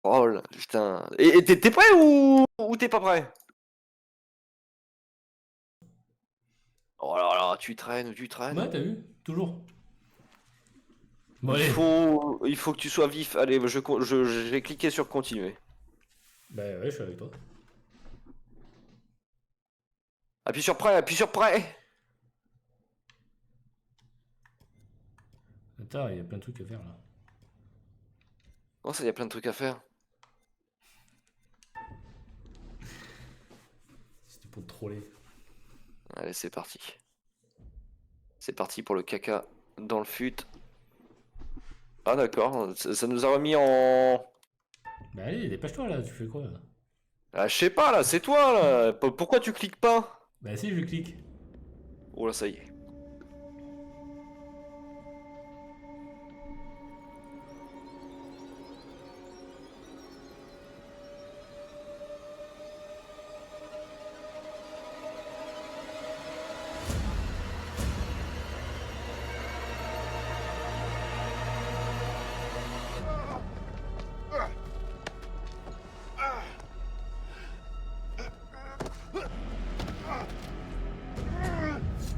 Oh là, putain. Et t'es prêt ou t'es pas prêt? Oh là là, tu traînes, tu Ouais, traînes. t'as vu? Toujours. Bon, Il allez. faut, il faut que tu sois vif. Allez, j'ai cliqué sur continuer. Bah ouais, je suis avec toi. Appuie sur prêt, appuie sur prêt. Attends, il y a plein de trucs à faire là. Oh, ça, y a plein de trucs à faire. C'était pour te troller. Allez, c'est parti. C'est parti pour le caca dans le fut. Ah d'accord, ça nous a remis en... Bah allez, dépêche-toi là, tu fais quoi là? Ah, je sais pas là, c'est toi là. Pourquoi tu cliques pas? Bah si, je clique. Oh là, ça y est.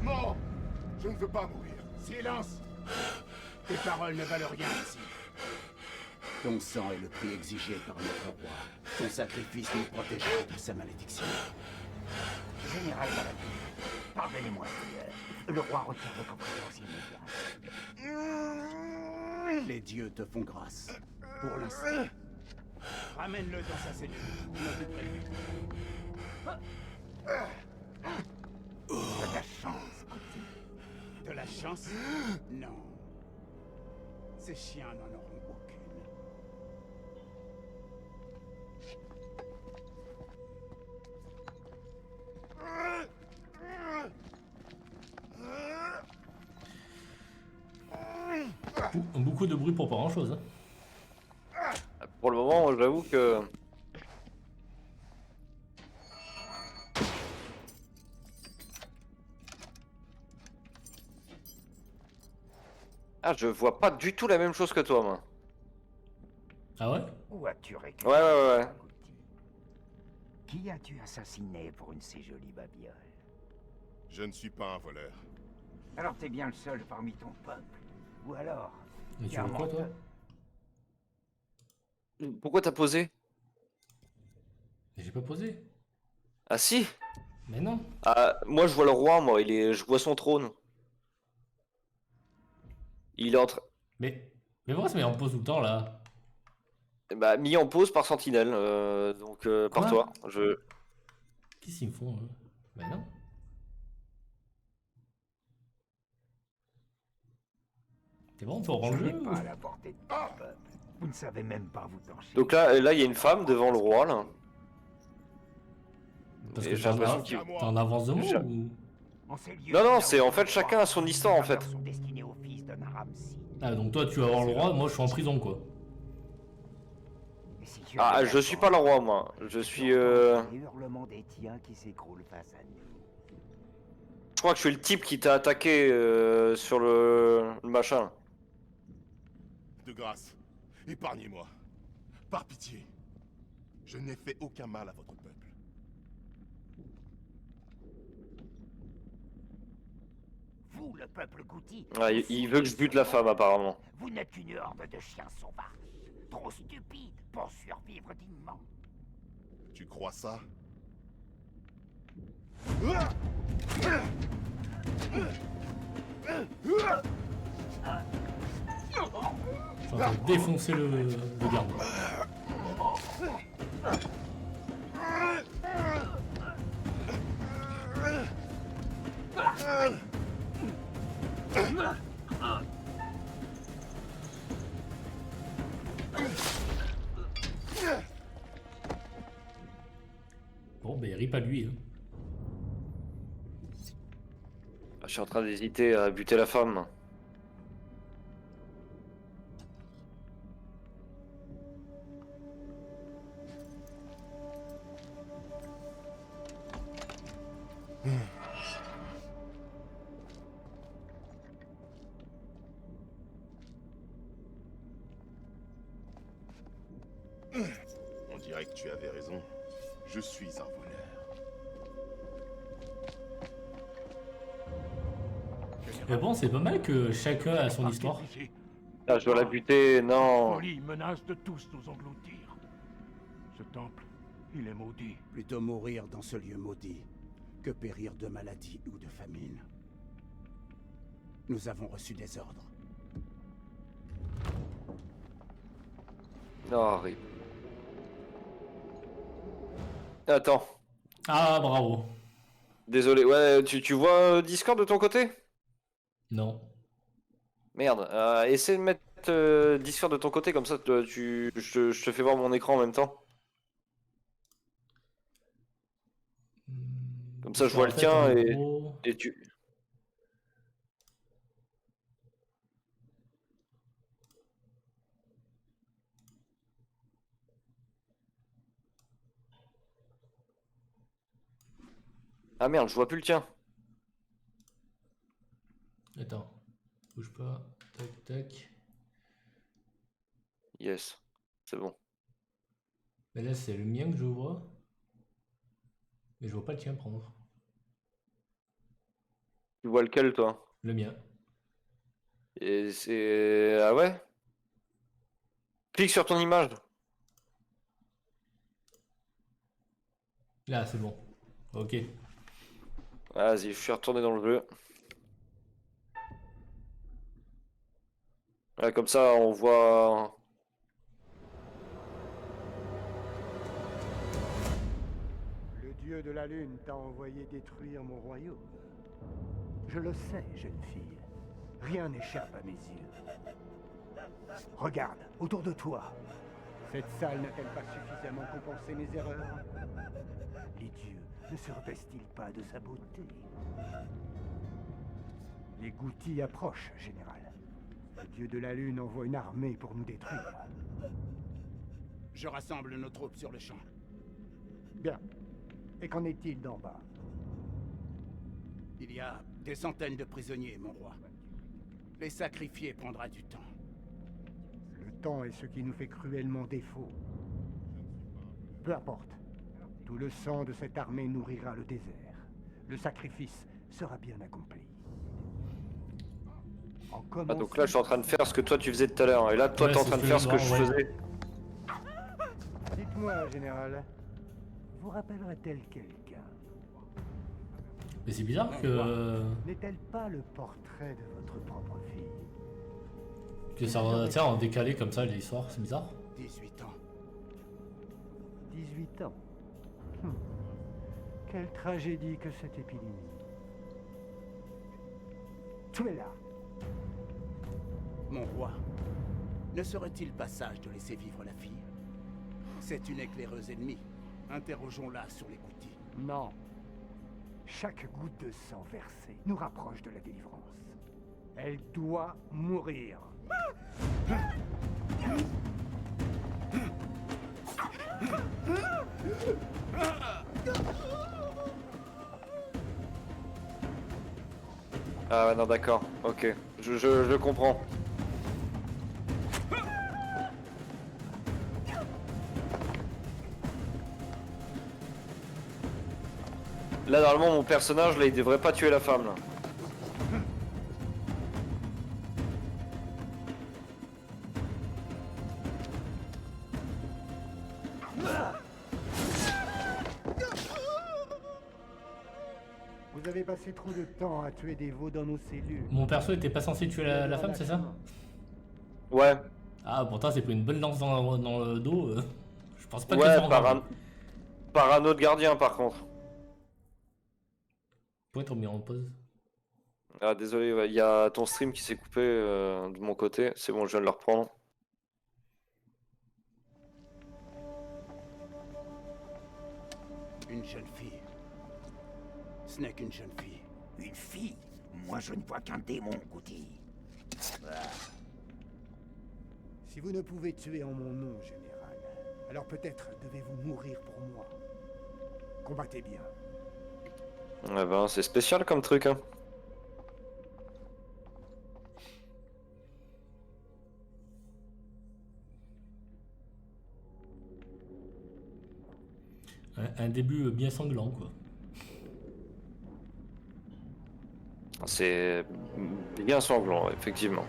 Non! Je ne veux pas mourir. Silence! Tes paroles ne valent rien ici. Ton sang est le prix exigé par notre roi. Ton sacrifice nous protégera de sa malédiction. Général Balabi, pardonnez-moi, Seigneur. Le roi retire votre présence immédiate. Les dieux te font grâce. Pour l'instant. Ramène-le dans sa cellule. Notre prévu. De la chance, Kuti. De la chance? Non. Ces chiens n'en auront aucune. Beaucoup de bruit pour pas grand chose. Hein. Pour le moment, j'avoue que... Ah, je vois pas du tout la même chose que toi, moi. Ah ouais? Où as-tu récupéré Ouais. ça, Kuti? Qui as-tu assassiné pour une si jolie babiole? Je ne suis pas un voleur. Alors t'es bien le seul parmi ton peuple. Ou alors, Mais t'es tu un veux quoi toi? menteur. Pourquoi t'as posé? Mais j'ai pas posé. Ah si. Mais non. Ah, moi je vois le roi, moi, je vois son trône. Il est Mais pourquoi ça met en pause tout le temps là? bah, mis en pause par Sentinelle, donc par Quoi? toi. Qu'est-ce qu'ils me font eux? Bah non. T'es bon, tu reprends Ce le n'est jeu ou... pas à la portée de ton peuple. Vous ne savez même pas vous pencher. Donc là, il y a une femme devant le roi, là. Parce que Et j'ai l'impression t'es qu'il... en avance de moi j'ai- ou... En ces lieux Non, non, où c'est la en hauteur fait du chacun roi, a son les histoire, en faveurs fait. sont destinées au fils de Naram-Sin. Ah donc toi tu vas avoir le roi, moi je suis en prison quoi. Et si tu Ah, avais je suis pas raison, le roi, moi. Je tu suis... entendrais les hurlements des tiens qui s'écroulent face à nous. Je crois que je suis le type qui t'a attaqué sur le machin. De grâce, épargnez-moi. Par pitié. Je n'ai fait aucun mal à votre peuple. Vous, le peuple Kuti, Ah, vous il veut que je souillez bute ce la monde. femme, apparemment. Vous n'êtes qu'une horde de chiens sauvages, trop stupides pour survivre dignement. Tu crois ça? Je suis en train de défoncer le garde. Bon ben rip à lui. Hein. Je suis en train d'hésiter à buter la femme. On dirait que tu avais raison. Je suis un voleur. Mais bon, c'est pas mal que chacun a son histoire. Ah, je dois la buter, non. Folie menace de tous nous engloutir. Ce temple, il est maudit. Plutôt mourir dans ce lieu maudit que périr de maladie ou de famine. Nous avons reçu des ordres. Non, rip. Attends, Ah, bravo. désolé. Ouais, tu vois Discord de ton côté? Non. Merde, essaie de mettre Discord de ton côté, comme ça je te fais voir mon écran en même temps. Comme ça je vois le tien et tu... Ah merde, je vois plus le tien. Attends. Bouge pas. Tac, tac. Yes, c'est bon. Mais là, c'est le mien que je vois. Mais je vois pas le tien prendre. Tu vois lequel toi? Le mien. Et c'est... Ah ouais? Clique sur ton image. Là, c'est bon. Ok. Vas-y, je suis retourné dans le jeu. Ouais, comme ça on voit... Le dieu de la lune t'a envoyé détruire mon royaume. Je le sais, jeune fille. Rien n'échappe à mes yeux. Regarde, autour de toi. Cette salle n'a-t-elle pas suffisamment compensé mes erreurs? Les dieux ne se repaissent-ils pas de sa beauté? Les Goutis approchent, général. Le dieu de la lune envoie une armée pour nous détruire. Je rassemble nos troupes sur le champ. Bien. Et qu'en est-il d'en bas? Il y a des centaines de prisonniers, mon roi. Les sacrifier prendra du temps. Le temps est ce qui nous fait cruellement défaut. Peu importe. Tout le sang de cette armée nourrira le désert. Le sacrifice sera bien accompli. Ah donc là je suis en train de faire ce que toi tu faisais tout à l'heure. Et là toi Ouais, t'es en c'est train de ce faire que ce je que je vois, ouais. faisais. Dites-moi, général, vous rappellerait-elle quelqu'un? Mais c'est bizarre que... N'est-elle pas le portrait de votre propre fille? Que ça tiens, en décalé comme ça l'histoire, c'est bizarre. 18 ans. 18 ans. Quelle tragédie que cette épidémie. Tuez-la. Mon roi, ne serait-il pas sage de laisser vivre la fille? C'est une éclaireuse ennemie. Interrogeons-la sur les Goutis. Non. Chaque goutte de sang versée nous rapproche de la délivrance. Elle doit mourir. Ah ouais, non d'accord, ok, je comprends. Là normalement mon personnage là il devrait pas tuer la femme là. Vous avez passé trop de temps à tuer des veaux dans nos cellules. Mon perso était pas censé tuer la femme, c'est ça? Ouais. Ah, pourtant, c'est pris une bonne lance dans le dos. Je pense pas que Ouais, ça par un autre gardien par contre. Pourrait être mis en pause. Ah désolé, il y a ton stream qui s'est coupé de mon côté. C'est bon, je viens de le reprendre. Une jeune fille. Ce n'est qu'une jeune fille. Une fille? Moi, je ne vois qu'un démon, Gouti. Si vous ne pouvez tuer en mon nom, général, alors peut-être devez-vous mourir pour moi. Combattez bien. Ouais ben c'est spécial comme truc hein. Un début bien sanglant, quoi. C'est bien sanglant, effectivement.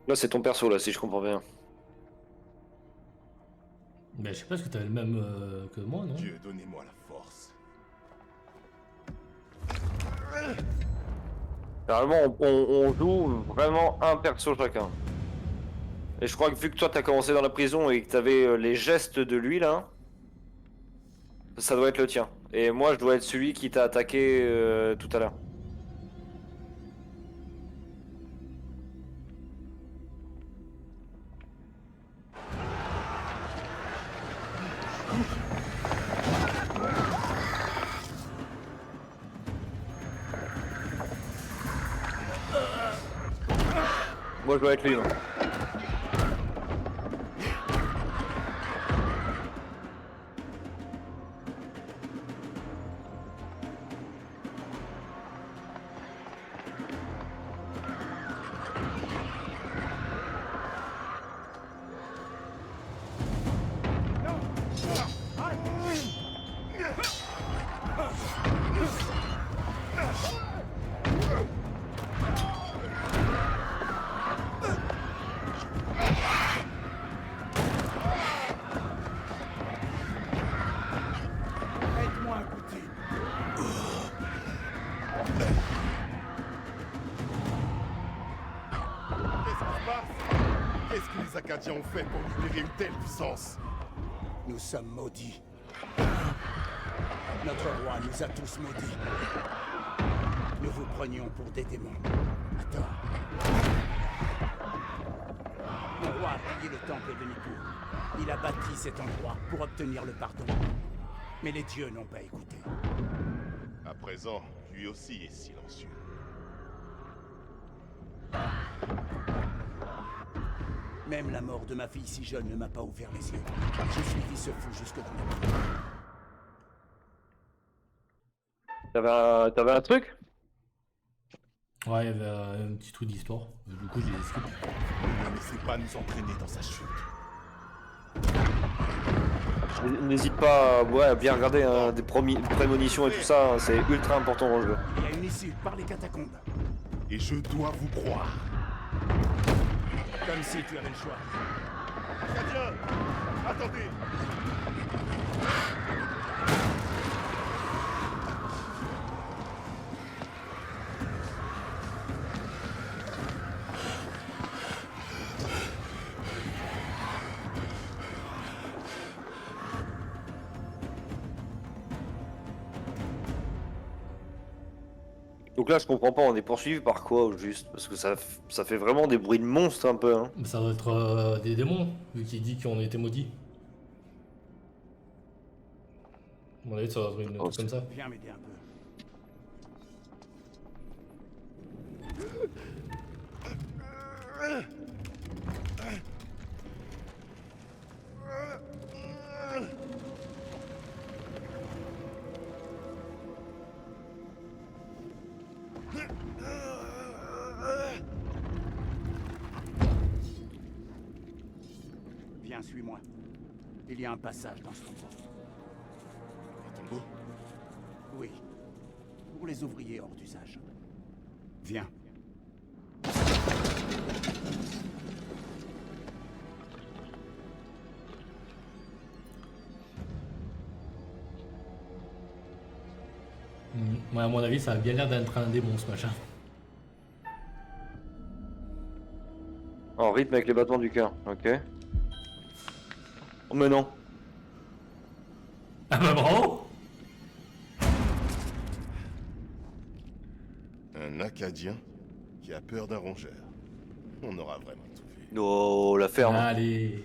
Là, c'est ton perso, là, si je comprends bien. Ben, je sais pas, est-ce que t'avais le même que moi, non? Dieu, donnez-moi la force. Généralement, on joue vraiment un perso chacun. Et je crois que vu que toi, t'as commencé dans la prison et que t'avais les gestes de lui, là, ça doit être le tien. Et moi, je dois être celui qui t'a attaqué tout à l'heure. Moi, je dois être lui, non. Aide-moi à goûter. Qu'est-ce qui se passe? Qu'est-ce que les Acadiens ont fait pour libérer une telle puissance? Nous sommes maudits. Notre roi nous a tous maudits. Nous vous prenions pour des démons. Attends. Le roi a pillé le temple de Nippur. Il a bâti cet endroit pour obtenir le pardon. Mais les dieux n'ont pas écouté. À présent, lui aussi est silencieux. Même la mort de ma fille si jeune ne m'a pas ouvert les yeux. J'ai suivi ce fou jusque dans la nuit. T'avais un truc? Ouais, il y avait un petit truc d'histoire. Du coup, j'ai skip. Ne laissez pas nous entraîner dans sa chute. N'hésite pas ouais, à bien regarder hein, des prémonitions et tout ça, hein, c'est ultra important dans le jeu. Il y a une issue par les catacombes. Et je dois vous croire. Comme si tu avais le choix. Acadiens, attendez! Donc là je comprends pas, on est poursuivi par quoi au juste? Parce que ça fait vraiment des bruits de monstres un peu. Hein. Mais ça doit être des démons, vu qu'il dit qu'on a été maudits. À mon avis, ça doit être une truc comme ça. Viens m'aider un peu. Viens, suis-moi. Il y a un passage dans ce tombeau. Un tombeau? Oui. Pour les ouvriers hors d'usage. Viens. Ouais, à mon avis, ça a bien l'air d'être un démon ce machin. En rythme avec les battements du cœur, ok. Oh mais non. Ah bah bravo! Un Acadien qui a peur d'un rongeur. On aura vraiment tout vu. Oh, la ferme. Allez,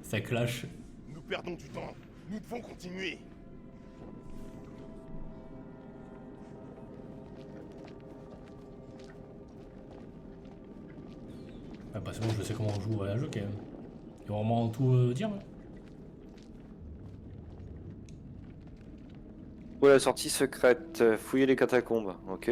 ça clash. Nous perdons du temps. Nous devons continuer. Ah bah c'est bon, je sais comment on joue à la jeu quand même. Il faut vraiment tout dire. Hein. Où est la sortie secrète? Fouiller les catacombes, ok.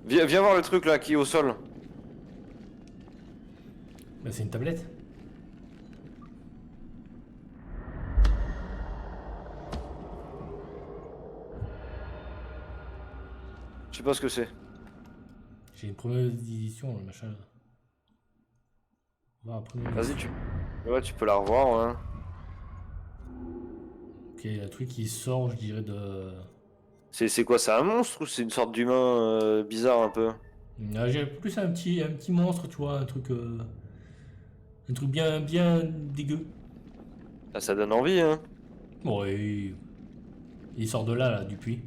Viens voir le truc là qui est au sol. Bah c'est une tablette. Je sais pas ce que c'est. J'ai une première édition, le machin. On va voir la première Vas-y, édition. ouais, tu peux la revoir, hein. Ok, il y a un truc qui sort, je dirais, de... C'est quoi, c'est un monstre ou c'est une sorte d'humain bizarre un peu? Ah, j'ai plus un petit monstre, tu vois, un truc bien dégueu. Ah, ça donne envie, hein. Bon, il sort de là, du puits.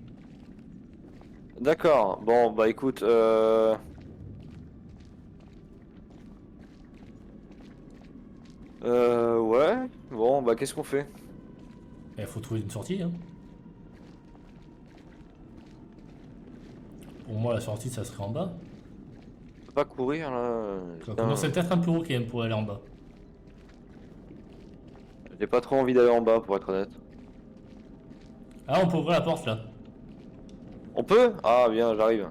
D'accord, bon, bah écoute, ouais, bon, bah qu'est-ce qu'on fait? Il faut trouver une sortie, hein. Pour moi, la sortie, ça serait en bas. On peut pas courir là. Ça Putain, commence peut-être un peu haut quand même pour aller en bas. j'ai pas trop envie d'aller en bas pour être honnête. Ah, on peut ouvrir la porte là. On peut? Ah bien, j'arrive.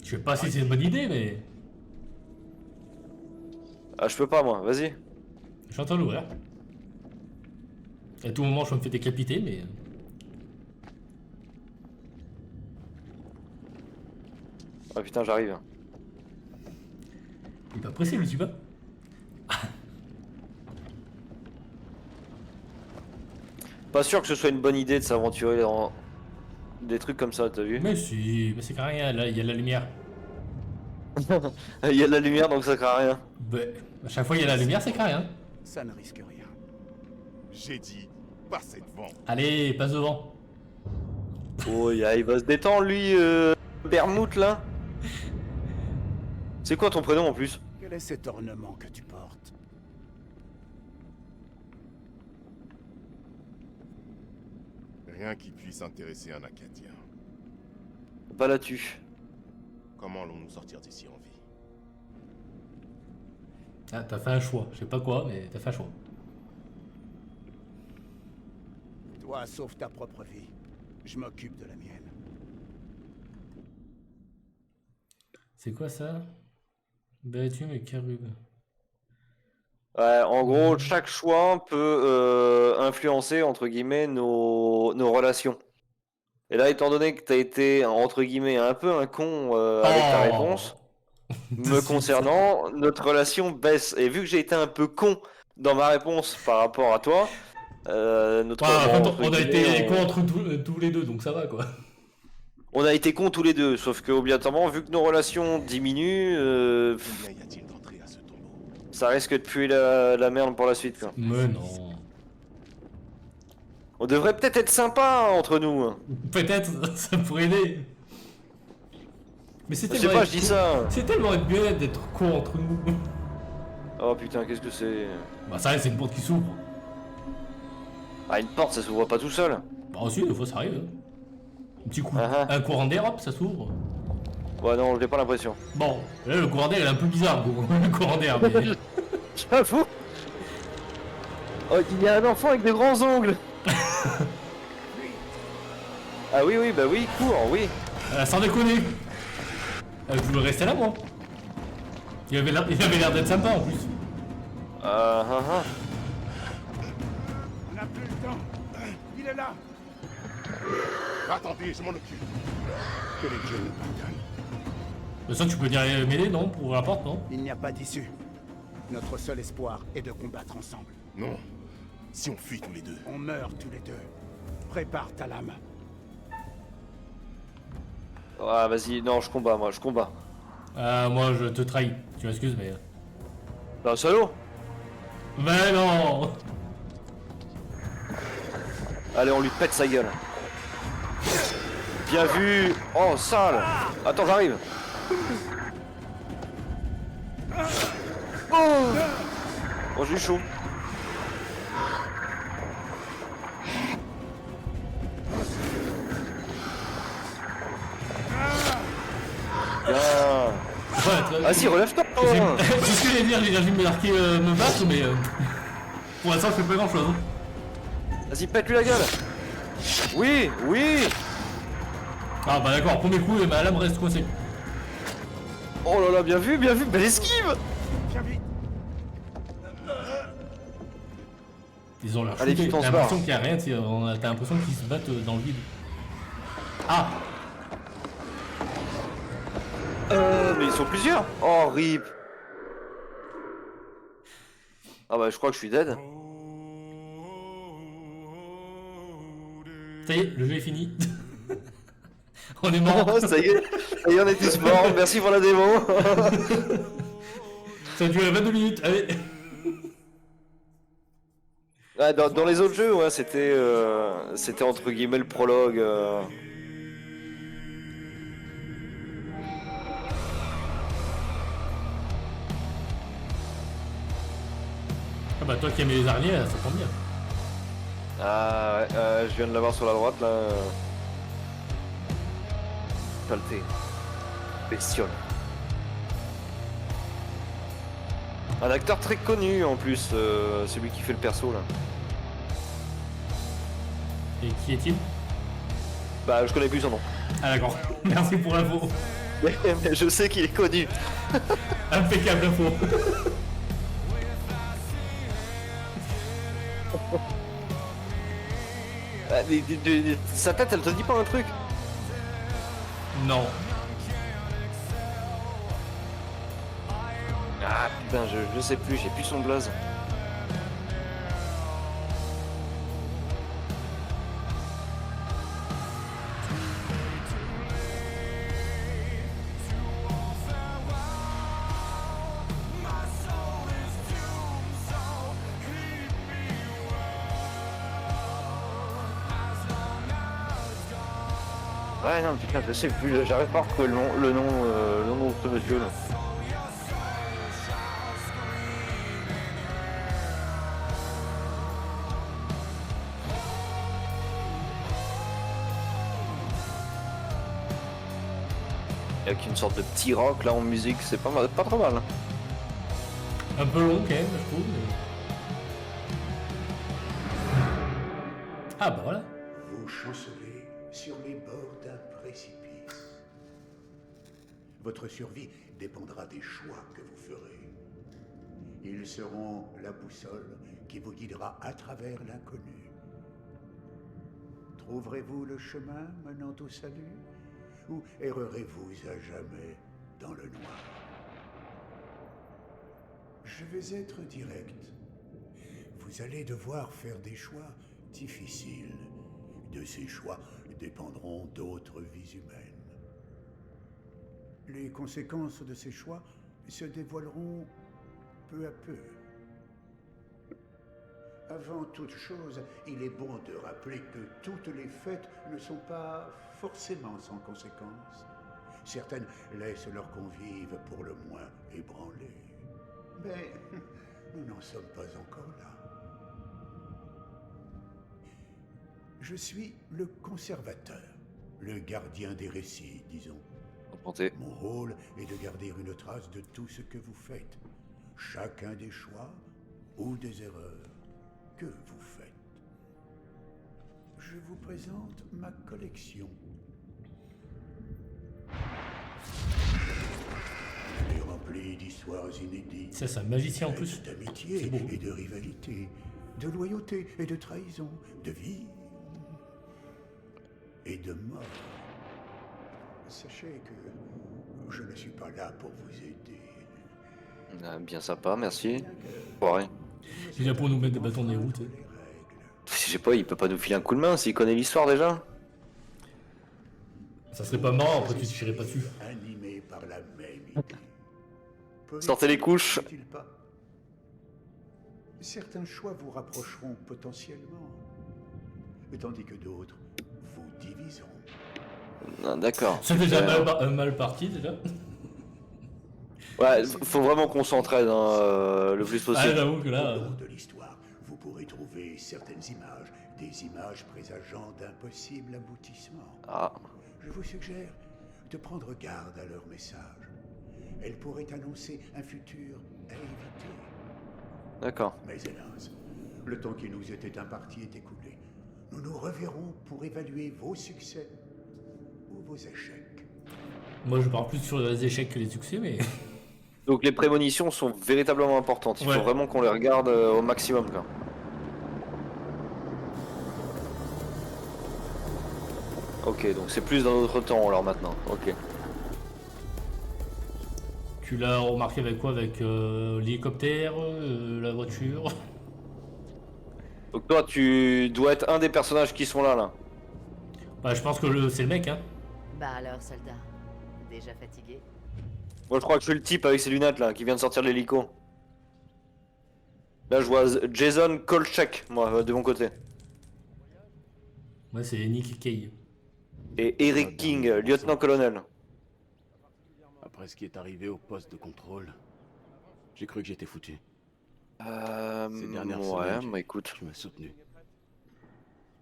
Je sais pas si c'est une bonne idée, mais Ah, je peux pas moi, vas-y. je suis en train de l'ouvrir. À tout moment, je me fais décapiter, mais. Ah putain, j'arrive. Il est pas pressé, le tuba. Pas sûr que ce soit une bonne idée de s'aventurer dans des trucs comme ça, t'as vu? Mais si, mais c'est quand rien, là, il y a la lumière. Il y a de la lumière donc ça craint rien. Bah, à chaque fois, il y a la lumière, c'est quand rien. Ça ne risque rien. J'ai dit, passez devant. Allez, passe devant. Oh, il va se détendre lui, Bermouth là. C'est quoi ton prénom en plus? Quel est cet ornement que tu portes? Rien qui puisse intéresser un Acadien. Pas là-dessus. Comment allons-nous sortir d'ici en vie? Ah, t'as fait un choix. Je sais pas quoi, mais t'as fait un choix. Toi, sauve ta propre vie. Je m'occupe de la mienne. C'est quoi ça? Batume et Carub. Ouais, en gros, chaque choix peut influencer, entre guillemets, nos relations. Et là, étant donné que t'as été, entre guillemets, un peu un con avec ta réponse, me concernant, notre relation baisse. Et vu que j'ai été un peu con dans ma réponse par rapport à toi, notre on a été guillemets, contre tous les deux, donc ça va quoi. on a été cons tous les deux. Sauf que, obligatoirement, vu que nos relations diminuent, Combien y a-t-il d'entrées à ce tombeau? ça risque de puer la merde pour la suite, quoi. Mais non. On devrait peut-être être sympa entre nous. Peut-être, ça pourrait aider. Mais Je c'était sais pas, je dis ça. C'est tellement bien d'être con entre nous. Oh putain, qu'est-ce que c'est? Bah ça, c'est une porte qui s'ouvre. Ah, une porte, ça s'ouvre pas tout seul. Bah aussi, des fois ça arrive. Hein. Un petit coup, Ah ah. un courant d'air, hop, ça s'ouvre. Ouais, non, j'ai pas l'impression. Bon, là le courant d'air il est un peu bizarre, le courant d'air, mais... J'avoue. Oh, il y a un enfant avec de grands ongles. Ah oui, oui, bah oui, cours, oui. Sans déconner. Je voulais rester là, moi. Il avait l'air d'être sympa en plus. Ah. On n'a plus le temps. Il est là. Attendez, je m'en occupe. Que les dieux nous pardonnent. De toute façon, tu peux venir m'aider, non? Pour ouvrir la porte, non? Il n'y a pas d'issue. Notre seul espoir est de combattre ensemble. Non. Si on fuit tous les deux. On meurt tous les deux. Prépare ta lame. Ah, vas-y, non, je combats, moi, je combats. Moi, je te trahis. Tu m'excuses, mais... Bah, salaud. Mais non! Allez, on lui pète sa gueule. Bien vu. Oh, sale. Attends, j'arrive. Oh, j'ai eu chaud. Bien. Ouais, Vas-y, relève-toi. c'est ce que j'allais dire, j'ai dû me marquer me battre, mais... pour l'instant, je fais pas grand-chose. Vas-y, pète-lui la gueule. Oui, oui. Ah bah d'accord, premier coup, ma lame reste coincée. Oh là là, bien vu, belle esquive. Viens vite. Ils ont leur Allez, shooté. vite, on T'as se l'impression barre. qu'il y a rien, t'as l'impression qu'ils se battent dans le vide. Ah! Mais ils sont plusieurs. Oh, rip. Ah bah, je crois que je suis dead. Ça y est, le jeu est fini. On est mort. Oh, ça y est, on est tous morts. Merci pour la démo. Ça a duré 22 minutes, allez. Ouais, dans les autres jeux, ouais, c'était entre guillemets le prologue. Ah bah toi qui aimais les araignées, ça tombe bien. Ah ouais, je viens de l'avoir sur la droite là. Saleté. Bestiole. Un acteur très connu en plus, celui qui fait le perso là. Et qui est-il? Bah je connais plus son nom. Ah d'accord, merci pour l'info. Mais je sais qu'il est connu. Impeccable info. Ah, sa tête elle te dit pas un truc? Non. Ah putain, je sais plus, j'ai plus son blaze. Ouais non putain, je sais plus, j'arrive pas à retrouver le nom de ce monsieur là. Avec une sorte de petit rock là en musique, c'est pas trop mal. Hein. Un peu long quand même, je trouve. Mais... Ah bah voilà. Vous chancelez sur les bords d'un précipice. Votre survie dépendra des choix que vous ferez. Ils seront la boussole qui vous guidera à travers l'inconnu. Trouverez-vous le chemin menant au salut? Ou errerez-vous à jamais dans le noir? Je vais être direct. Vous allez devoir faire des choix difficiles. De ces choix dépendront d'autres vies humaines. Les conséquences de ces choix se dévoileront peu à peu. Avant toute chose, il est bon de rappeler que toutes les fêtes ne sont pas forcément sans conséquences. Certaines laissent leurs convives pour le moins ébranlés. Mais nous n'en sommes pas encore là. Je suis le conservateur, le gardien des récits, disons. Enchanté. Mon rôle est de garder une trace de tout ce que vous faites, chacun des choix ou des erreurs. Que vous faites? Je vous présente ma collection. Elle est remplie d'histoires inédites. C'est un magicien en plus. D'amitié C'est beau. et de rivalité, de loyauté et de trahison, de vie et de mort. Sachez que je ne suis pas là pour vous aider. Ah, bien sympa, merci. Ouais. Il vient pour nous mettre des bâtons dans les roues, tu sais. Les règles. Je sais pas, il peut pas nous filer un coup de main s'il connaît l'histoire déjà. Ça serait pas marrant, après tu te tirerais pas dessus. Animé par la même idée. Sortez les couches. Politique, pas. Certains choix vous rapprocheront potentiellement, tandis que d'autres vous diviseront. Ah, d'accord. C'est déjà Super. mal parti déjà. Ouais, faut vraiment qu'on s'entraide hein, le plus Ah, possible. j'avoue que là. Au cours de l'histoire, vous pourrez trouver certaines images, des images présageant d'impossibles aboutissements. Ah, Je vous suggère de prendre garde à leur message. Elles pourraient annoncer un futur à éviter. d'accord. Mais hélas, le temps qui nous était imparti est écoulé. Nous nous reverrons pour évaluer vos succès ou vos échecs. Moi je parle plus sur les échecs que les succès, mais. Donc les prémonitions sont véritablement importantes. Il Ouais. faut vraiment qu'on les regarde au maximum. Quoi. Ok, donc c'est plus dans notre temps alors maintenant. Ok. Tu l'as remarqué avec quoi? Avec l'hélicoptère, la voiture? Donc toi, tu dois être un des personnages qui sont là. Bah je pense que c'est le mec, hein. Bah alors, soldat, déjà fatigué? Moi, je crois que je suis le type avec ses lunettes là, qui vient de sortir de l'hélico. Là, je vois Jason Kolchak, moi, de mon côté. Ouais, c'est Nick Kay. Et Eric King, lieutenant-colonel. Après ce qui est arrivé au poste de contrôle, j'ai cru que j'étais foutu. Ces dernières ouais, semaines, bah écoute. tu m'as soutenu.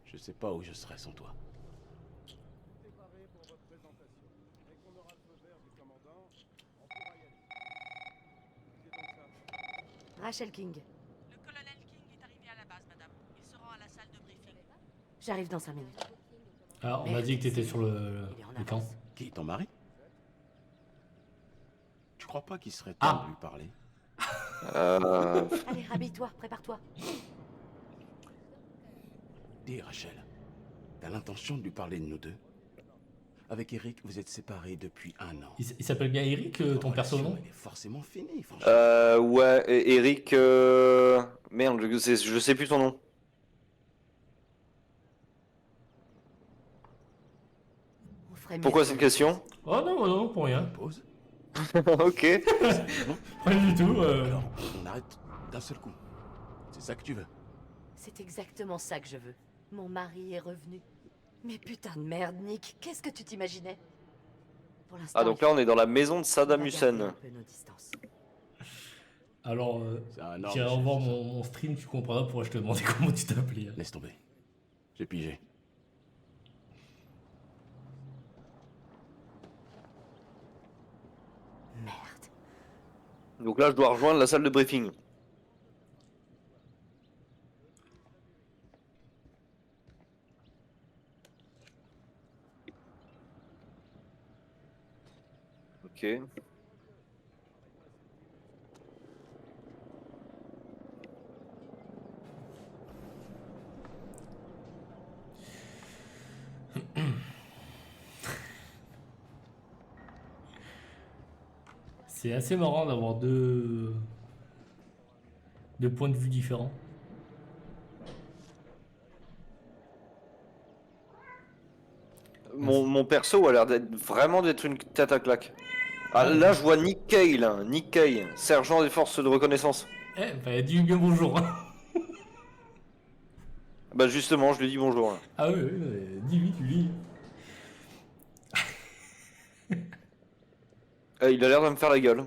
Je sais pas où je serais sans toi. Rachel King. Le colonel King est arrivé à la base, madame. Il se rend à la salle de briefing. J'arrive dans 5 minutes. Ah, on m'a dit que t'étais sur Il est en le camp. avance. Qui, ton mari? Tu crois pas qu'il serait temps Ah. de lui parler? Allez, rhabille-toi, prépare-toi. Dis, Rachel, t'as l'intention de lui parler de nous deux? Avec Eric, vous êtes séparés depuis 1 an. Il s'appelle bien Eric, ton Votre perso, relation, non? elle est forcément finie, franchement. Ouais, Eric. Merde, je sais plus son nom. On ferait mieux Pourquoi de cette s'en question? Oh non, non, pour rien. Pause. Ok. Rien du tout. Alors, on arrête d'un seul coup. C'est ça que tu veux? C'est exactement ça que je veux. Mon mari est revenu. Mais putain de merde, Nick, qu'est-ce que tu t'imaginais? Pour l'instant, Ah, donc là, on est dans la maison de Saddam on va garder Hussein. un peu nos distances. Alors, C'est un ordre, j'irai chef, revoir c'est ça. mon stream, tu comprendras pourquoi je te demandais comment tu t'appelais. hein. Laisse tomber. J'ai pigé. Merde. Donc là, je dois rejoindre la salle de briefing. Ok. C'est assez marrant d'avoir deux points de vue différents. Mon perso a l'air vraiment d'être une tête à claque. Ah, là, je vois Nick Kay, là. Nick Kay, sergent des forces de reconnaissance. Eh, bah, dis bien bonjour. hein. Bah justement, je lui dis bonjour. Là. Ah oui, oui, dis-lui, tu lis. Il a l'air de me faire la gueule.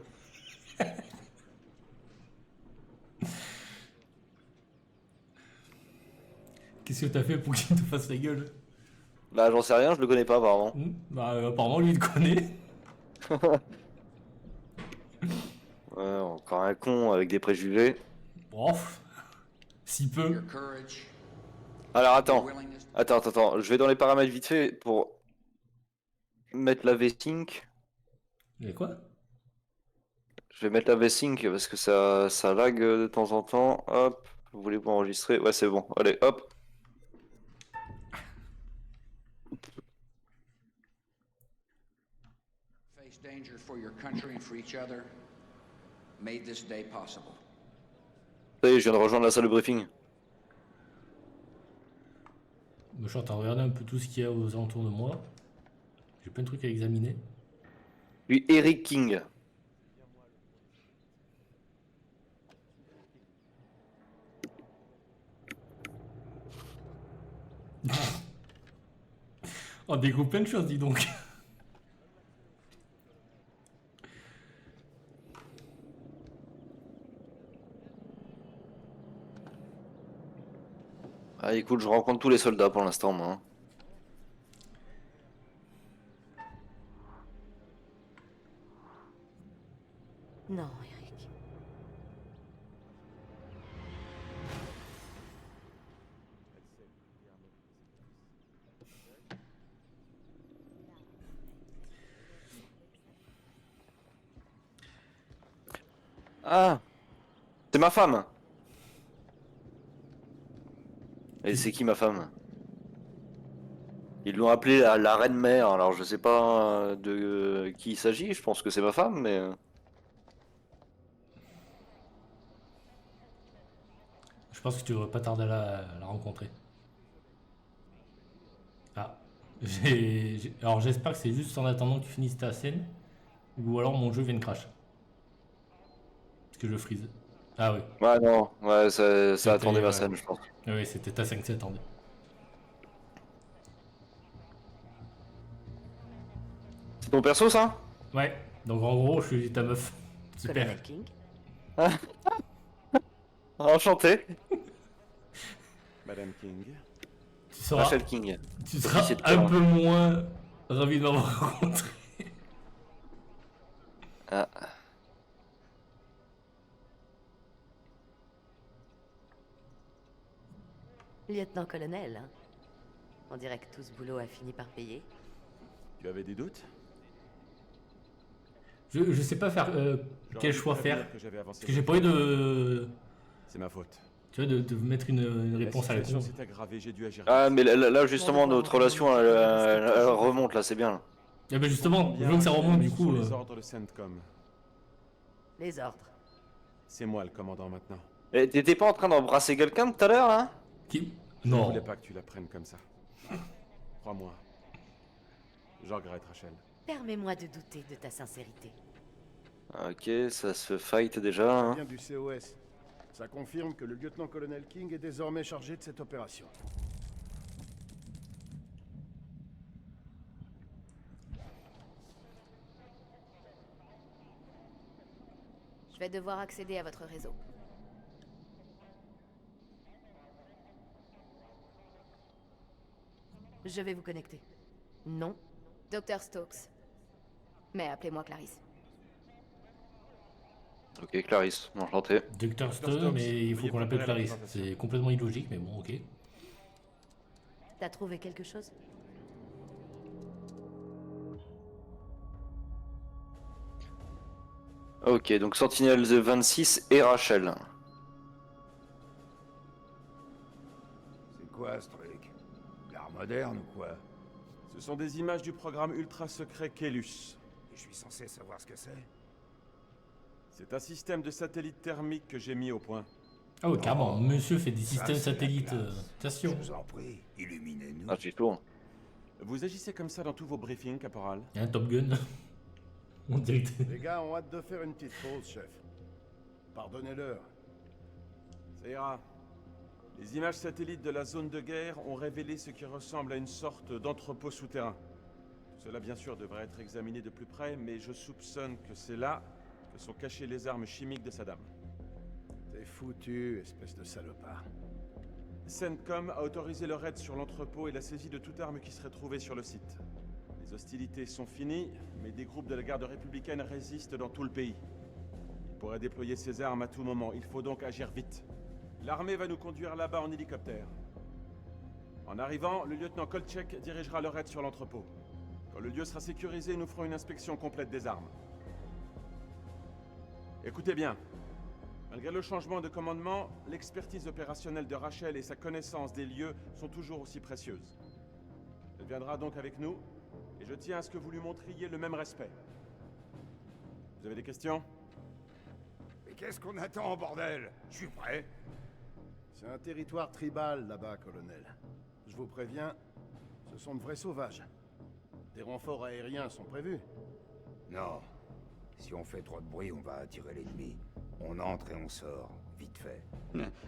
Qu'est-ce que t'as fait pour qu'il te fasse la gueule? Bah j'en sais rien, je le connais pas apparemment. Bah, apparemment, lui, il te connaît. Ouais, encore un con avec des préjugés. Bon, Si peu. Alors attends, je vais dans les paramètres vite fait pour mettre la V-Sync. Et quoi? Je vais mettre la V-Sync parce que ça lag de temps en temps. Hop, vous voulez pas enregistrer? Ouais, c'est bon. Allez, hop. Face danger for your country and for each other. Made this day possible. Ça y est, je viens de rejoindre la salle de briefing. Je suis en train de regarder un peu tout ce qu'il y a aux alentours de moi. J'ai plein de trucs à examiner. Puis Eric King. On découvre plein de choses, dis donc. Ah écoute, je rencontre tous les soldats pour l'instant, moi. Hein. Non, Eric. Ah, c'est ma femme. Et c'est qui ma femme? Ils l'ont appelée la reine mère, alors je sais pas de qui il s'agit, je pense que c'est ma femme, mais... Je pense que tu devrais pas tarder à la rencontrer. Ah. Alors j'espère que c'est juste en attendant que tu finisses ta scène. Ou alors mon jeu vient de crash. Parce que je freeze. Ah oui. Ouais non, ouais ça attendait ma ouais. scène je pense. Oui, c'était ta 5 7 attendez. C'est ton perso ça? Ouais, donc en gros je suis ta meuf. Super. Colonel King. Enchanté. Madame King. Tu seras, Rachel King. tu seras Officier de un cœur. peu moins ravi de m'avoir rencontré. Ah. Lieutenant-colonel, hein. On dirait que tout ce boulot a fini par payer. Tu avais des doutes? Je sais pas faire quel choix faire. Parce que j'ai pas envie de. C'est ma faute. Tu vois, de mettre une réponse à la con. s'est aggravée, j'ai dû agir. Ah mais là justement notre relation elle remonte là, c'est bien. Là. Ah bah justement, je veux que ça remonte du coup. Les ordres de CENTCOM. Les ordres. C'est moi le commandant maintenant. Et t'étais pas en train d'embrasser quelqu'un tout à l'heure là? Qui? Je ne Non. voulais pas que tu la prennes comme ça. Crois-moi. Je regrette, Rachel. Permets-moi de douter de ta sincérité. Ok, ça se fight déjà. Hein. Bien du COS. Ça confirme que le lieutenant-colonel King est désormais chargé de cette opération. Je vais devoir accéder à votre réseau. Je vais vous connecter. Non. Dr Stokes. Mais appelez-moi Clarisse. Ok, Clarisse, enchanté. Dr Stone, mais il faut qu'on l'appelle Clarisse. C'est complètement illogique, mais bon, ok. T'as trouvé quelque chose? Ok, donc Sentinelle 26 et Rachel. C'est quoi ce truc? L'art moderne ou quoi? Ce sont des images du programme ultra secret Kelus. Et je suis censé savoir ce que c'est? C'est un système de satellite thermique que j'ai mis au point. Ah oui, carrément, monsieur fait des systèmes c'est la satellites. classe. Attention. Je vous en prie, illuminez-nous. Ah, j'ai tout. Vous agissez comme ça dans tous vos briefings, caporal? Il y a un Top Gun. On dirait que- Les gars ont hâte de faire une petite pause, chef. Pardonnez-leur. Ça ira. Les images satellites de la zone de guerre ont révélé ce qui ressemble à une sorte d'entrepôt souterrain. Tout cela, bien sûr, devrait être examiné de plus près, mais je soupçonne que c'est là que sont cachées les armes chimiques de Saddam. T'es foutu, espèce de salopard. CENTCOM a autorisé le raid sur l'entrepôt et la saisie de toute arme qui serait trouvée sur le site. Les hostilités sont finies, mais des groupes de la garde républicaine résistent dans tout le pays. Ils pourraient déployer ces armes à tout moment, il faut donc agir vite. L'armée va nous conduire là-bas en hélicoptère. En arrivant, le lieutenant Kolchek dirigera le raid sur l'entrepôt. Quand le lieu sera sécurisé, nous ferons une inspection complète des armes. Écoutez bien. Malgré le changement de commandement, l'expertise opérationnelle de Rachel et sa connaissance des lieux sont toujours aussi précieuses. Elle viendra donc avec nous, et je tiens à ce que vous lui montriez le même respect. Vous avez des questions? Mais qu'est-ce qu'on attend, bordel? Je suis prêt. C'est un territoire tribal là-bas, colonel. Je vous préviens, ce sont de vrais sauvages. Des renforts aériens sont prévus. Non. Si on fait trop de bruit, on va attirer l'ennemi. On entre et on sort, vite fait.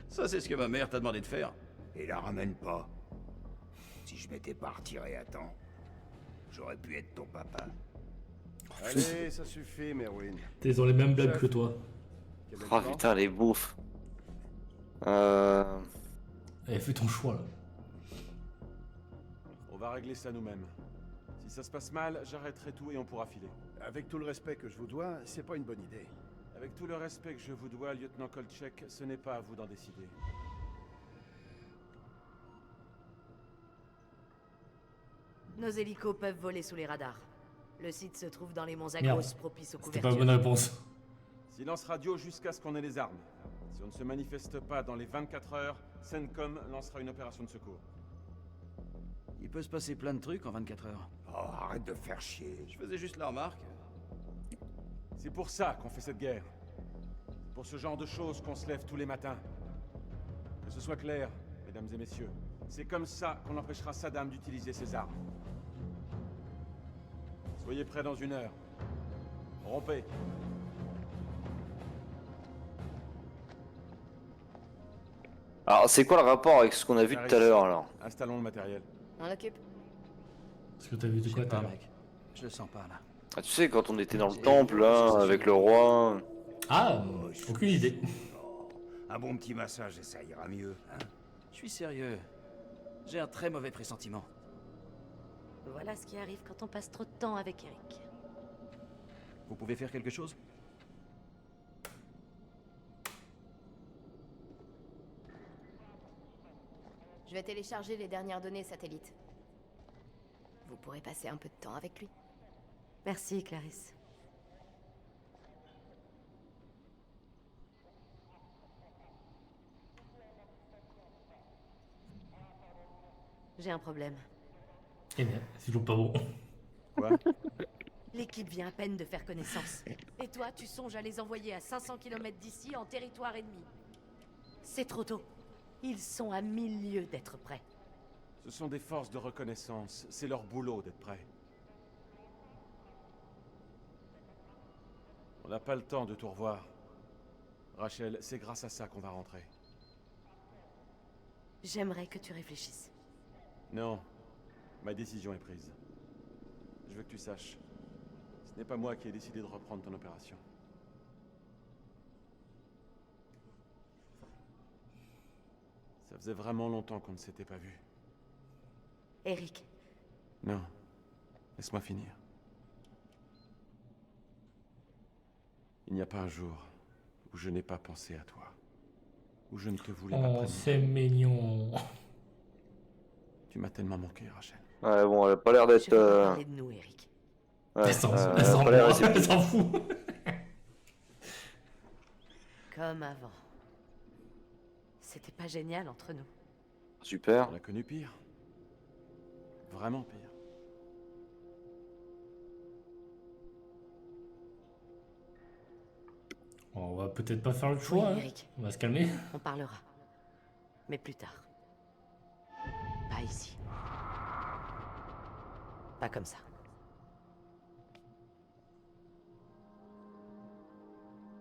Ça, c'est ce que ma mère t'a demandé de faire. Et la ramène pas. Si je m'étais pas retiré à temps, j'aurais pu être ton papa. Allez, ça suffit, Merwin. Ils ont les mêmes blagues que toi. Oh putain, les bouffes. Allez, fais ton choix là. On va régler ça nous-mêmes. Si ça se passe mal, j'arrêterai tout et on pourra filer. Avec tout le respect que je vous dois, c'est pas une bonne idée. Avec tout le respect que je vous dois, lieutenant Kolchek, ce n'est pas à vous d'en décider. Nos hélicos peuvent voler sous les radars. Le site se trouve dans les monts Merde. Zagros, propices aux C'était couvertures. pas la bonne réponse. Silence radio jusqu'à ce qu'on ait les armes. Si on ne se manifeste pas dans les 24 heures, CENTCOM lancera une opération de secours. Il peut se passer plein de trucs en 24 heures. Oh, arrête de faire chier. Je faisais juste la remarque. C'est pour ça qu'on fait cette guerre. C'est pour ce genre de choses qu'on se lève tous les matins. Que ce soit clair, mesdames et messieurs. C'est comme ça qu'on empêchera Saddam d'utiliser ses armes. Soyez prêts dans 1 heure. Rompez. Alors, c'est quoi le rapport avec ce qu'on a vu tout à l'heure alors? Installons le matériel. On occupe. Parce que t'as vu de quoi t'as mec. Je le sens pas là. Ah, tu sais, quand on était dans le temple là, avec le roi. Ah, aucune idée. Un bon petit massage et ça ira mieux, hein? Je suis sérieux. J'ai un très mauvais pressentiment. Voilà ce qui arrive quand on passe trop de temps avec Eric. Vous pouvez faire quelque chose? Je vais télécharger les dernières données satellites. Vous pourrez passer un peu de temps avec lui. Merci, Clarisse. J'ai un problème. Eh bien, c'est toujours pas bon. Quoi? L'équipe vient à peine de faire connaissance. Et toi, tu songes à les envoyer à 500 km d'ici en territoire ennemi. C'est trop tôt. Ils sont à 1000 lieues d'être prêts. Ce sont des forces de reconnaissance. C'est leur boulot d'être prêts. On n'a pas le temps de tout revoir. Rachel, c'est grâce à ça qu'on va rentrer. J'aimerais que tu réfléchisses. Non. Ma décision est prise. Je veux que tu saches. Ce n'est pas moi qui ai décidé de reprendre ton opération. Ça faisait vraiment longtemps qu'on ne s'était pas vus. Eric. Non. Laisse-moi finir. Il n'y a pas un jour où je n'ai pas pensé à toi. Où je ne te voulais pas Oh, prévenir. c'est mignon. Tu m'as tellement manqué, Rachel. Ouais, bon, elle a pas l'air d'être. Je veux pas parler de nous, Eric. Ouais, Elle s'en elle a pas l'air réceptive. elle s'en fout. Comme avant. C'était pas génial entre nous. Super. On a connu pire. Vraiment pire. On va peut-être pas faire le choix. Oui, hein. Eric. On va se calmer. On parlera. Mais plus tard. Pas ici. Pas comme ça.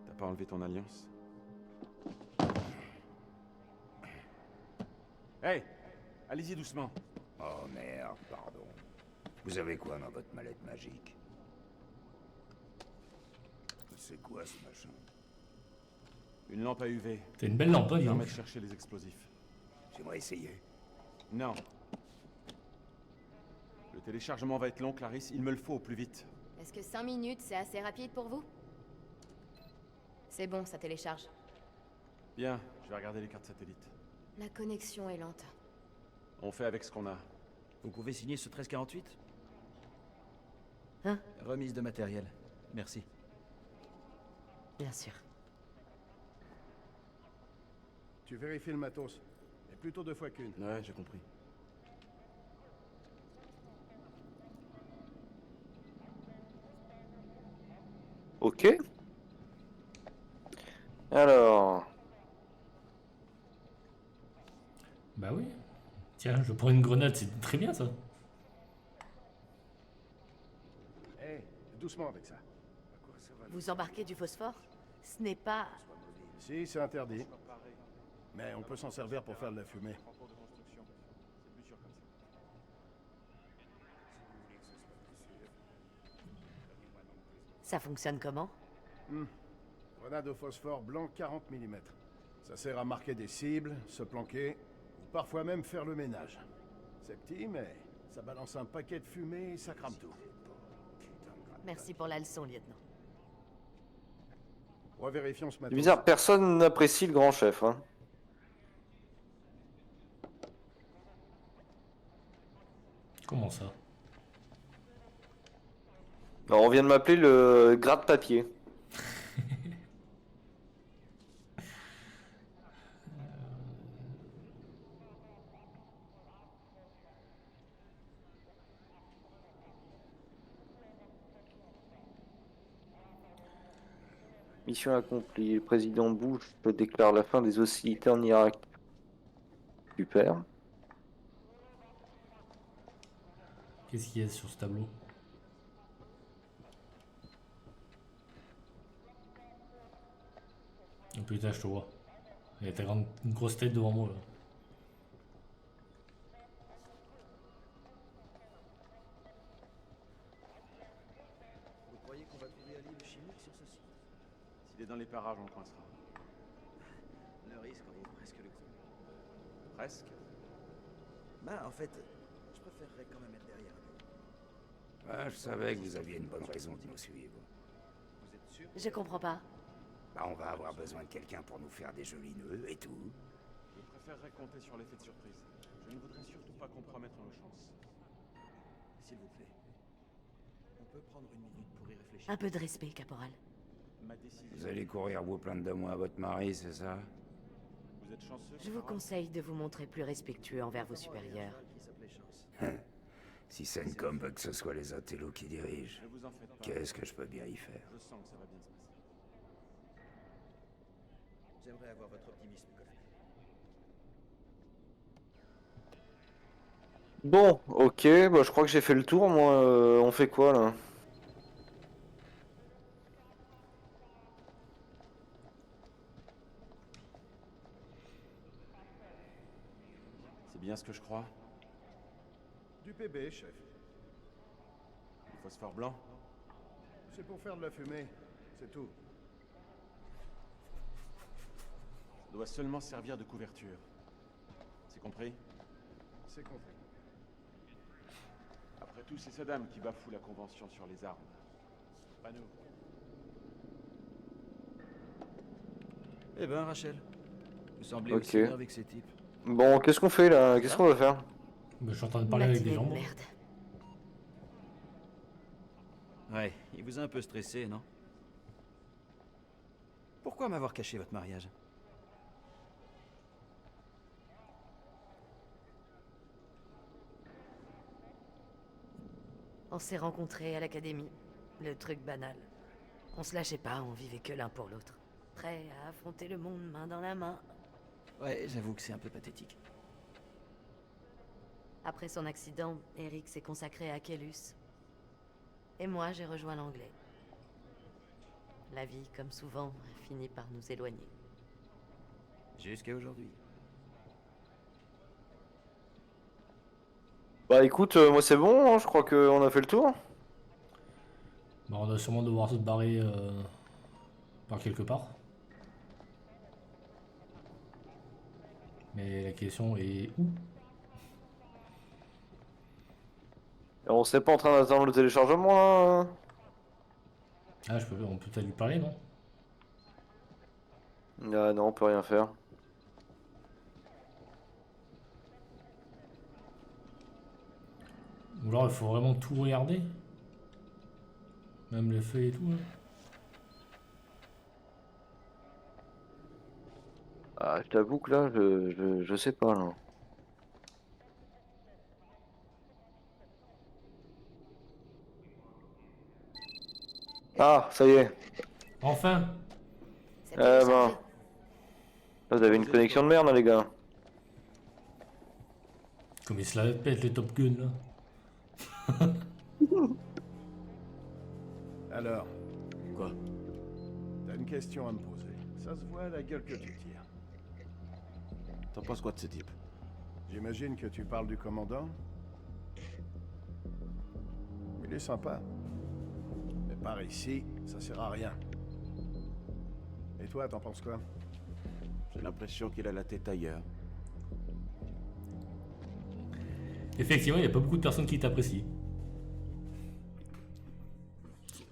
T'as pas enlevé ton alliance? Hey! Allez-y doucement. Oh merde, pardon. Vous avez quoi dans votre mallette magique? C'est quoi ce machin? Une lampe à UV. C'est une belle lampe, hein, dis donc. Permet de chercher les explosifs. J'aimerais essayer. Non. Le téléchargement va être long, Clarisse. Il me le faut au plus vite. Est-ce que 5 minutes, c'est assez rapide pour vous? C'est bon, ça télécharge. Bien, je vais regarder les cartes satellites. La connexion est lente. On fait avec ce qu'on a. Vous pouvez signer ce 1348? Hein? Remise de matériel. Merci. Bien sûr. Tu vérifies le matos. Et plutôt 2 fois qu'une. Ouais, j'ai compris. Ok. Alors... Bah oui. Tiens, je prends une grenade, c'est très bien ça. Hé, doucement avec ça. Vous embarquez du phosphore? Ce n'est pas... Si, c'est interdit. Mais on peut s'en servir pour faire de la fumée. Ça fonctionne comment? Grenade au phosphore blanc 40 mm. Ça sert à marquer des cibles, se planquer, ou parfois même faire le ménage. C'est petit, mais ça balance un paquet de fumée et ça crame tout. Merci pour la leçon, lieutenant. Revérifions ce C'est matos. bizarre, personne n'apprécie le grand chef. Hein. Comment ça? Alors, on vient de m'appeler le gratte-papier. Mission accomplie. Le président Bush déclare la fin des hostilités en Irak. Super. Qu'est-ce qu'il y a sur ce tableau? Oh putain, je te vois. Il y a ta grande, une grosse tête devant moi là. Vous croyez qu'on va trouver Ali le chimique sur ce site? S'il est dans les parages, on le coincera. Le risque en vaut presque le coup. Presque. Bah, en fait, je préférerais quand même être derrière lui. Ah, je savais que vous aviez une bonne raison de nous suivre. Vous êtes sûr? Je comprends pas. Bah, on va avoir besoin de quelqu'un pour nous faire des jolis nœuds et tout. Je préférerais compter sur l'effet de surprise. Je ne voudrais surtout pas compromettre nos chances. S'il vous plaît. On peut prendre une minute pour y réfléchir. Un peu de respect, caporal. Ma décision... Vous allez courir vous plaindre de moi à votre mari, c'est ça? Vous êtes chanceux. Je vous conseille de vous montrer plus respectueux envers vos supérieurs. Qui s'appelait Chance. Si Sencom veut que ce soit les intellos qui dirigent, Ne vous en faites pas. qu'est-ce que je peux bien y faire? Je sens que ça va bien se passer. J'aimerais avoir votre optimisme, Coffey. Bon, ok, bah, je crois que j'ai fait le tour. Moi, on fait quoi là? C'est bien ce que je crois. Du PB, chef. Du phosphore blanc. C'est pour faire de la fumée. C'est tout. Ça doit seulement servir de couverture. C'est compris? C'est compris. Après tout, c'est Saddam qui bafoue la convention sur les armes. Pas nous. Eh ben, Rachel. Vous semblez Ok. aussi bien avec ces types. Bon, qu'est-ce qu'on fait là? Qu'est-ce qu'on va faire? Bah, je suis en train de parler avec des Matinée gens. de merde. Ouais, il vous a un peu stressé, non? Pourquoi m'avoir caché votre mariage? On s'est rencontrés à l'académie. Le truc banal. On se lâchait pas, on vivait que l'un pour l'autre. Prêts à affronter le monde main dans la main. Ouais, j'avoue que c'est un peu pathétique. Après son accident, Eric s'est consacré à Kellus. Et moi, j'ai rejoint l'anglais. La vie, comme souvent, finit par nous éloigner. Jusqu'à aujourd'hui. Bah écoute, moi c'est bon, hein, je crois qu'on a fait le tour. Bah, on doit sûrement devoir se barrer par quelque part. Mais la question est où? Et on s'est pas en train d'attendre le téléchargement là? Ah, on peut peut-être lui parler, non? Ah non, on peut rien faire. Ou alors il faut vraiment tout regarder. Même les feuilles et tout. Hein. Ah, je t'avoue que là, je sais pas là. Ah, ça y est. Enfin. Eh ben. Vous avez une connexion de merde, hein, les gars. Comme il se la pète le Top Gun là. Alors. Quoi? T'as une question à me poser. Ça se voit à la gueule que tu tires. T'en penses quoi de ce type? J'imagine que tu parles du commandant. Il est sympa. Mais par ici, ça sert à rien. Et toi, t'en penses quoi? J'ai l'impression qu'il a la tête ailleurs. Effectivement, il n'y a pas beaucoup de personnes qui t'apprécient.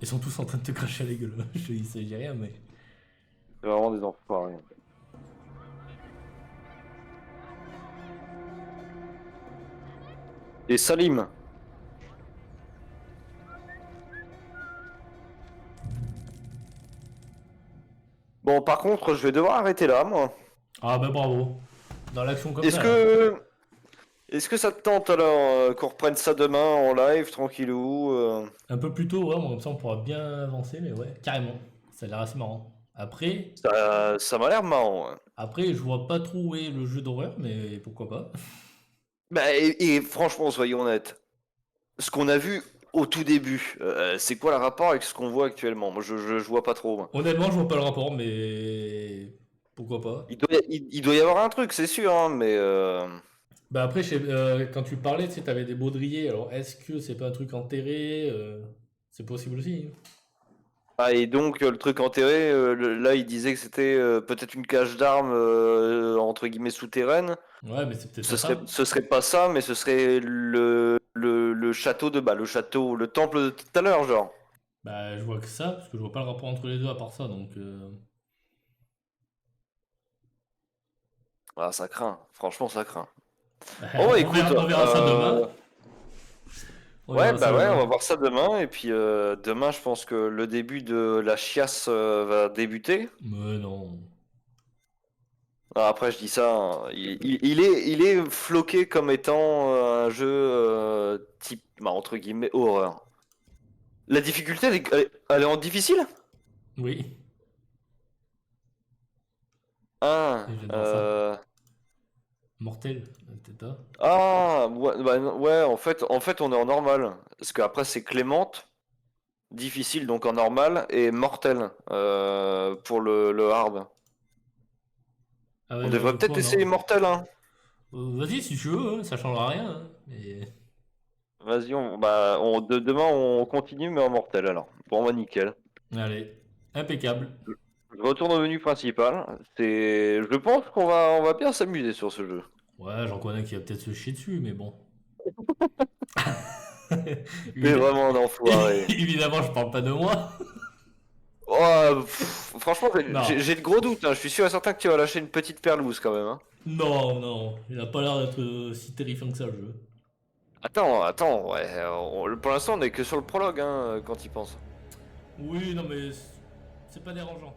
Ils sont tous en train de te cracher à la gueule. Je te dis, ça dit rien, mais. C'est vraiment des enfoirés. Et Salim. Bon, par contre, je vais devoir arrêter là, moi. Ah bah bravo. Dans l'action comme Est-ce ça. que... Est-ce que ça te tente alors qu'on reprenne ça demain en live, tranquillou Un peu plus tôt, ouais, comme ça on pourra bien avancer, mais ouais, carrément. Ça a l'air assez marrant. Après. Ça m'a l'air marrant. Ouais. Après, je vois pas trop où est le jeu d'horreur, mais pourquoi pas. Bah, et franchement, soyons honnêtes. Ce qu'on a vu au tout début, c'est quoi le rapport avec ce qu'on voit actuellement? Moi, je vois pas trop. Moi. Honnêtement, je vois pas le rapport, mais. Pourquoi pas. Il doit y avoir un truc, c'est sûr, hein, mais. Bah après, quand tu parlais, tu sais, t'avais des baudriers, alors est-ce que c'est pas un truc enterré c'est possible aussi. Ah, et donc, le truc enterré, là, il disait que c'était peut-être une cage d'armes, entre guillemets, souterraine. Ouais, mais c'est peut-être Ce pas serait, ça. ce serait pas ça, mais ce serait le château de bas, le temple de tout à l'heure, genre. Bah, je vois que ça, parce que je vois pas le rapport entre les deux à part ça, donc. Ah, ça craint, franchement, ça craint. On Bon, écoute, on verra ça demain. Ouais, bah ouais, on va voir ça demain. Et puis demain, je pense que le début de la chiasse va débuter. Mais non. Alors après, je dis ça, hein, il est floqué comme étant un jeu type, bah, entre guillemets, horreur. La difficulté, elle est en difficile? Oui. Ah, Et je viens de voir ça. Mortel, peut-être pas. Ah, ouais, bah, ouais, en fait, on est en normal. Parce qu'après, c'est Clémente, difficile, donc en normal, et mortel pour le hard. Ah ouais, On bah, devrait du peut-être coup, essayer non. mortel, hein. Vas-y, si tu veux, hein, ça changera rien. Hein, mais... Vas-y, demain, on continue, mais en mortel, alors. Bon, bah, nickel. Allez, impeccable. Je retourne au menu principal. Je pense on va bien s'amuser sur ce jeu. Ouais, j'en connais qui va peut-être se chier dessus, mais bon. C'est vraiment un enfoiré. Évidemment, je parle pas de moi. Oh, franchement, Non. j'ai de gros doutes. Hein. Je suis sûr et certain que tu vas lâcher une petite perlouse quand même. Hein. Non, non, il a pas l'air d'être si terrifiant que ça, le jeu. Attends, ouais. Pour l'instant, on est que sur le prologue hein, quand il pense. Oui, non, mais c'est pas dérangeant.